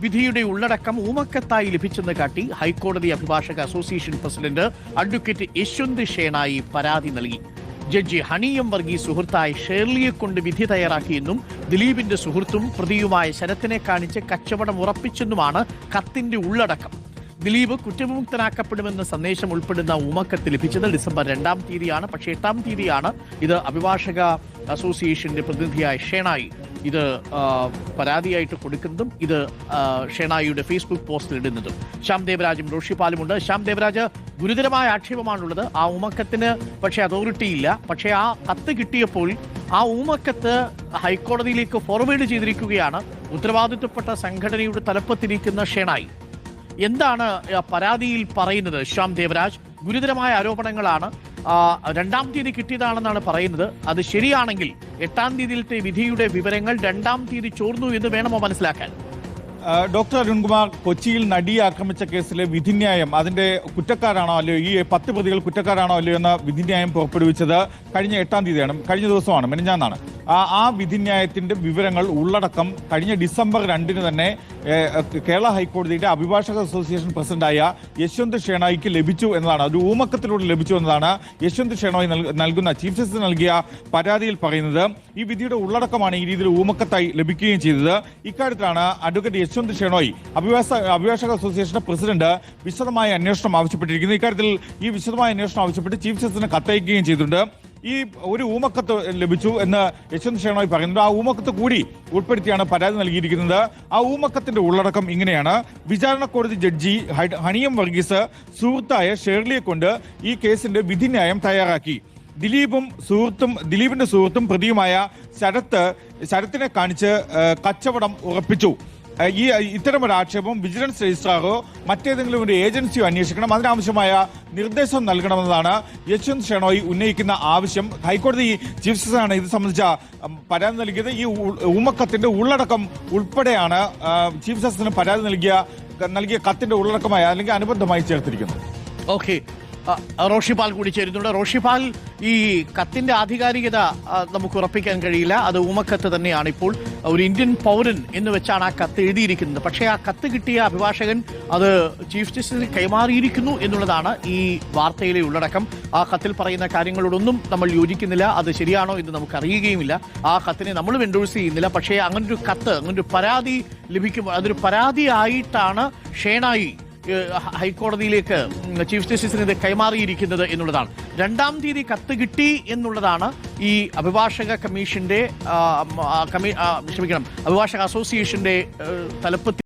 വിധിയുടെ ഉള്ളടക്കം ഊമക്കത്തായി ലഭിച്ചെന്ന് കാട്ടി ഹൈക്കോടതി അഭിഭാഷക association president advocate Yashwant Shenoy പരാതി നൽകി. ജഡ്ജി ഹണി എം വർഗീസ് സുഹൃത്തായ ഷേർലിയെ കൊണ്ട് വിധി തയ്യാറാക്കിയെന്നും ദിലീപിന്റെ സുഹൃത്തും പ്രതിയുമായ ശരത്തിനെ കാണിച്ച് കച്ചവടം ഉറപ്പിച്ചെന്നുമാണ് കത്തിന്റെ ഉള്ളടക്കം. ദിലീപ് കുറ്റവിമുക്തനാക്കപ്പെടുമെന്ന സന്ദേശം ഉൾപ്പെടുന്ന ഊമക്കത്ത് ലഭിച്ചത് ഡിസംബർ 2-ാം തീയതിയാണ്. പക്ഷേ 8-ാം തീയതിയാണ് ഇത് അഭിഭാഷക അസോസിയേഷന്റെ പ്രതിനിധിയായ ഷേണായി ഇത് പരാതിയായിട്ട് കൊടുക്കുന്നതും ഇത് ഷേണായിയുടെ ഫേസ്ബുക്ക് പോസ്റ്റിൽ ഇടുന്നതും. ശ്യാം ദേവരാജും റോഷിപാലുമുണ്ട്. ശ്യാം ദേവരാജ്, ഗുരുതരമായ ആക്ഷേപമാണുള്ളത്. ആ ഊമക്കത്തിന് പക്ഷേ അതോറിറ്റി ഇല്ല. പക്ഷേ ആ കത്ത് കിട്ടിയപ്പോൾ ആ ഊമക്കത്ത് ഹൈക്കോടതിയിലേക്ക് ഫോർവേഡ് ചെയ്തിരിക്കുകയാണ് ഉത്തരവാദിത്വപ്പെട്ട സംഘടനയുടെ തലപ്പത്തിരിക്കുന്ന ഷേണായി. എന്താണ് പരാതിയിൽ പറയുന്നത്? ശ്യാം ദേവരാജ്, ഗുരുതരമായ ആരോപണങ്ങളാണ്. 2-ാം തീയതി കിട്ടിയതാണെന്നാണ് പറയുന്നത്. അത് ശരിയാണെങ്കിൽ 8-ാം തീയതിയിലത്തെ വിധിയുടെ വിവരങ്ങൾ 2-ാം തീയതി ചോർന്നു എന്ന് വേണമോ മനസ്സിലാക്കാൻ? ഡോക്ടർ അരുൺകുമാർ, കൊച്ചിയിൽ നടിയെ ആക്രമിച്ച കേസിലെ വിധിന്യായം, അതിന്റെ കുറ്റക്കാരാണോ അല്ലയോ, ഈ 10 പ്രതികൾ കുറ്റക്കാരാണോ അല്ലയോ എന്ന വിധിന്യായം പുറപ്പെടുവിച്ചത് കഴിഞ്ഞ 8-ാം തീയതിയാണ്, കഴിഞ്ഞ ദിവസമാണ്, മെനഞ്ഞാന്നാണ്. ആ വിധിന്യായത്തിന്റെ വിവരങ്ങൾ ഉള്ളടക്കം കഴിഞ്ഞ ഡിസംബർ 2-ന് തന്നെ കേരള ഹൈക്കോടതിയുടെ അഭിഭാഷക അസോസിയേഷൻ പ്രസിഡന്റായ യശ്വന്ത് ഷേണായിക്ക് ലഭിച്ചു എന്നതാണ്. ഒരു ഊമക്കത്തിലൂടെ ലഭിച്ചു എന്നതാണ് യശ്വന്ത് ഷേണായി നൽകുന്ന ചീഫ് ജസ്റ്റിസ് നൽകിയ പരാതിയിൽ പറയുന്നത്. ഈ വിധിയുടെ ഉള്ളടക്കമാണ് ഈ രീതിയിൽ ഊമക്കത്തായി ലഭിക്കുകയും ചെയ്തത്. ഇക്കാര്യത്തിലാണ് അഡ്വക്കേറ്റ് യശ്വന്ത് ഷേണോയി അഭിഭാഷക അസോസിയേഷന്റെ പ്രസിഡന്റ് വിശദമായ അന്വേഷണം ആവശ്യപ്പെട്ടിരിക്കുന്നത്. ഇക്കാര്യത്തിൽ ഈ വിശദമായ അന്വേഷണം ആവശ്യപ്പെട്ട് ചീഫ് ജസ്റ്റിസിന് കത്തയക്കുകയും ചെയ്തിട്ടുണ്ട്. ഈ ഒരു ഊമക്കത്ത് ലഭിച്ചു എന്ന് യശ്വന്ത് ഷേണോയി പറയുന്നുണ്ട്. ആ ഊമക്കത്ത് കൂടി ഉൾപ്പെടുത്തിയാണ് പരാതി നൽകിയിരിക്കുന്നത്. ആ ഊമക്കത്തിന്റെ ഉള്ളടക്കം ഇങ്ങനെയാണ്: വിചാരണ കോടതി ജഡ്ജി ഹണി എം വർഗീസ് സുഹൃത്തായ ഷേർലിയെ കൊണ്ട് ഈ കേസിന്റെ വിധിന്യായം തയ്യാറാക്കി. ദിലീപിന്റെ സുഹൃത്തും പ്രതിയുമായ ശരത്തിനെ കാണിച്ച് കച്ചവടം ഉറപ്പിച്ചു. ഇത്തരമൊരു ആക്ഷേപം വിജിലൻസ് രജിസ്ട്രാറോ മറ്റേതെങ്കിലും ഒരു ഏജൻസിയോ അന്വേഷിക്കണം, അതിനാവശ്യമായ നിർദ്ദേശം നൽകണമെന്നതാണ് യശ്വന്ത് ഷേണോയി ഉന്നയിക്കുന്ന ആവശ്യം. ഹൈക്കോടതി ചീഫ് ജസ്റ്റിസാണ് ഇത് സംബന്ധിച്ച പരാതി നൽകിയത്. ഈ ഊമക്കത്തിന്റെ ഉള്ളടക്കം ഉൾപ്പെടെയാണ് ചീഫ് ജസ്റ്റിസിന് പരാതി നൽകിയ കത്തിന്റെ ഉള്ളടക്കമായി അല്ലെങ്കിൽ അനുബന്ധമായി ചേർത്തിരിക്കുന്നത്. ഓക്കെ, റോഷിപാൽ കൂടി ചേരുന്നുണ്ട്. റോഷിപാൽ, ഈ കത്തിന്റെ ആധികാരികത നമുക്ക് ഉറപ്പിക്കാൻ കഴിയില്ല. അത് ഊമക്കത്ത് തന്നെയാണ്. ഇപ്പോൾ ഒരു ഇന്ത്യൻ പൗരൻ എന്ന് വെച്ചാണ് ആ കത്ത് എഴുതിയിരിക്കുന്നത്. പക്ഷേ ആ കത്ത് കിട്ടിയ അഭിഭാഷകൻ അത് ചീഫ് ജസ്റ്റിസിന് കൈമാറിയിരിക്കുന്നു എന്നുള്ളതാണ് ഈ വാർത്തയിലെ ഉള്ളടക്കം. ആ കത്തിൽ പറയുന്ന കാര്യങ്ങളോടൊന്നും നമ്മൾ യോജിക്കുന്നില്ല. അത് ശരിയാണോ എന്ന് നമുക്ക് അറിയുകയുമില്ല. ആ കത്തിനെ നമ്മളും എൻഡോഴ്സ് ചെയ്യുന്നില്ല. പക്ഷേ അങ്ങനൊരു കത്ത്, അങ്ങനൊരു പരാതി ലഭിക്കുമ്പോൾ അതൊരു പരാതിയായിട്ടാണ് ഷേണായി ഹൈക്കോടതിയിലേക്ക് ചീഫ് ജസ്റ്റിസിന് ഇത് കൈമാറിയിരിക്കുന്നത് എന്നുള്ളതാണ്. 2-ാം തീയതി കത്ത് കിട്ടി എന്നുള്ളതാണ് ഈ അഭിഭാഷക കമ്മീഷന്റെ അഭിഭാഷക അസോസിയേഷന്റെ തലപ്പത്തിൽ